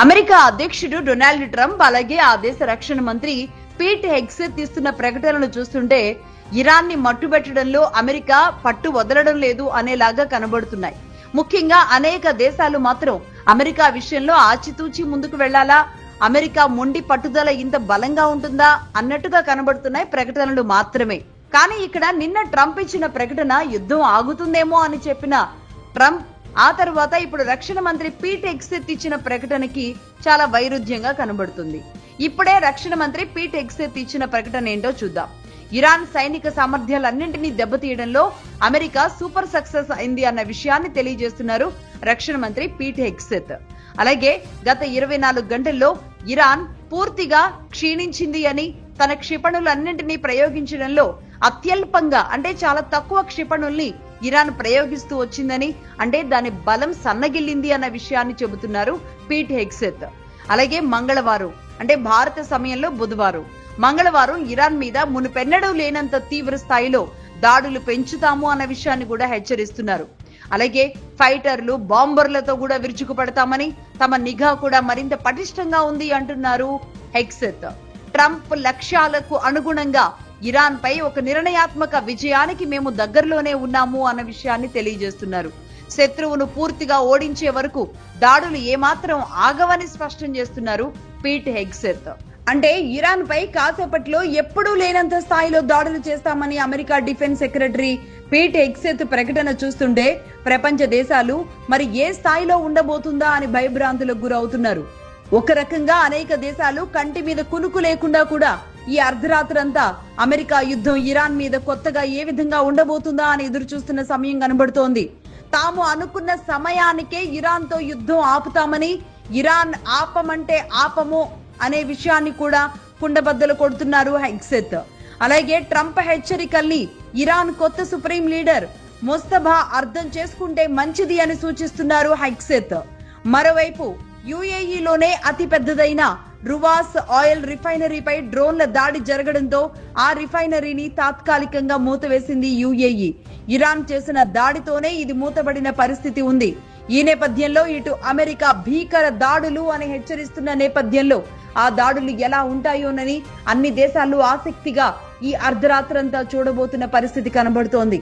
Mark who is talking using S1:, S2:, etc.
S1: America అధ్యక్షుడు Donald Trump అలాగే ఆ దేశ రక్షణ మంత్రి పీట్ హెగ్సెత్ ఇస్తున్న ప్రకటనలు చూస్తుంటే ఇరాన్ ని మట్టుబెట్టడంలో అమెరికా పట్టు వదలడం లేదు అనేలాగా కనబడుతున్నాయి. ముఖ్యంగా అనేక దేశాలు మాత్రం అమెరికా విషయంలో ఆచితూచి ముందుకు వెళ్లాలా, అమెరికా మొండి పట్టుదల ఇంత బలంగా ఉంటుందా అన్నట్టుగా కనబడుతున్నాయి ప్రకటనలు మాత్రమే. కానీ ఇక్కడ నిన్న ట్రంప్ ఇచ్చిన ప్రకటన యుద్ధం ఆగుతుందేమో అని చెప్పిన ట్రంప్ ఆ తర్వాత ఇప్పుడు రక్షణ మంత్రి పీట్ హెగ్సెత్ ఇచ్చిన ప్రకటనకి చాలా వైరుధ్యంగా కనబడుతుంది. ఇప్పుడే రక్షణ మంత్రి పీట్ హెగ్సెత్ ఇచ్చిన ప్రకటన ఏంటో చూద్దాం. ఇరాన్ సైనిక సామర్థ్యాలన్నింటినీ దెబ్బతీయడంలో అమెరికా సూపర్ సక్సెస్ అయింది అన్న విషయాన్ని తెలియజేస్తున్నారు రక్షణ మంత్రి పీట్ హెగ్సెత్. అలాగే గత 24 గంటల్లో ఇరాన్ పూర్తిగా క్షీణించింది అని, తన క్షిపణులన్నింటినీ ప్రయోగించడంలో అత్యల్పంగా అంటే చాలా తక్కువ క్షిపణుల్ని ఇరాన్ ప్రయోగిస్తూ వచ్చిందని, అంటే దాని బలం సన్నగిల్లింది అన్న విషయాన్ని చెబుతున్నారు పీట్ హెగ్సెత్. అలాగే మంగళవారం అంటే భారత సమయంలో బుధవారం మంగళవారం ఇరాన్ మీద మునుపెన్నడూ లేనంత తీవ్ర స్థాయిలో దాడులు పెంచుతాము అన్న విషయాన్ని కూడా హెచ్చరిస్తున్నారు. అలాగే ఫైటర్లు బాంబర్లతో కూడా విరుచుకుపడతామని, తమ నిఘా కూడా మరింత పటిష్టంగా ఉంది అంటున్నారు హెగ్సెత్. ట్రంప్ లక్ష్యాలకు అనుగుణంగా ఇరాన్ పై ఒక నిర్ణయాత్మక విజయానికి మేము దగ్గరలోనే ఉన్నాము అన్న విషయాన్ని తెలియజేస్తున్నారు. శత్రువును పూర్తిగా ఓడించే వరకు దాడులు ఏమాత్రం ఆగవని స్పష్టం చేస్తున్నారు పీట్ హెగ్సెత్. అంటే ఇరాన్ పై కాసేపట్లో ఎప్పుడూ లేనంత స్థాయిలో దాడులు చేస్తామని America defence secretary Pete Hegseth ప్రకటన చూస్తుంటే ప్రపంచ దేశాలు మరి ఏ స్థాయిలో ఉండబోతుందా అని భయభ్రాంతులకు గురవుతున్నారు. ఒక రకంగా అనేక దేశాలు కంటి మీద కునుకు లేకుండా కూడా ఈ అర్ధరాత్రంతా అమెరికా యుద్ధం ఇరాన్ మీద కొత్తగా ఏ విధంగా ఉండబోతుందా అని ఎదురు చూస్తున్న సమయం కనబడుతోంది. తాము అనుకున్న సమయానికే ఇరాన్ తో యుద్ధం ఆపుతామని, ఇరాన్ ఆపమంటే ఆపము అనే విషయాన్ని కూడా కుండబద్దలు కొడుతున్నారు హెగ్సెత్. అలాగే ట్రంప్ హెచ్చరికల్ని ఇరాన్ కొత్త సుప్రీం లీడర్ ముస్తఫా అర్థం చేసుకుంటే మంచిది అని సూచిస్తున్నారు హెగ్సెత్. మరోవైపు యుఏఈలోనే అతి పెద్దదైన రువాస్ ఆయిల్ రిఫైనరీపై డ్రోన్ల దాడి జరగడంతో ఆ రిఫైనరీని తాత్కాలికంగా మూతవేసింది యుఏఈ. ఇరాన్ చేసిన దాడితోనే ఇది మూతబడిన పరిస్థితి ఉంది. ఈ నేపథ్యంలో ఇటు అమెరికా భీకర దాడులు అని హెచ్చరిస్తున్న నేపథ్యంలో ఆ దాడులు ఎలా ఉంటాయోనని అన్ని దేశాలు ఆసక్తిగా ఈ అర్ధరాత్రంతా చూడబోతున్న పరిస్థితి కనబడుతోంది.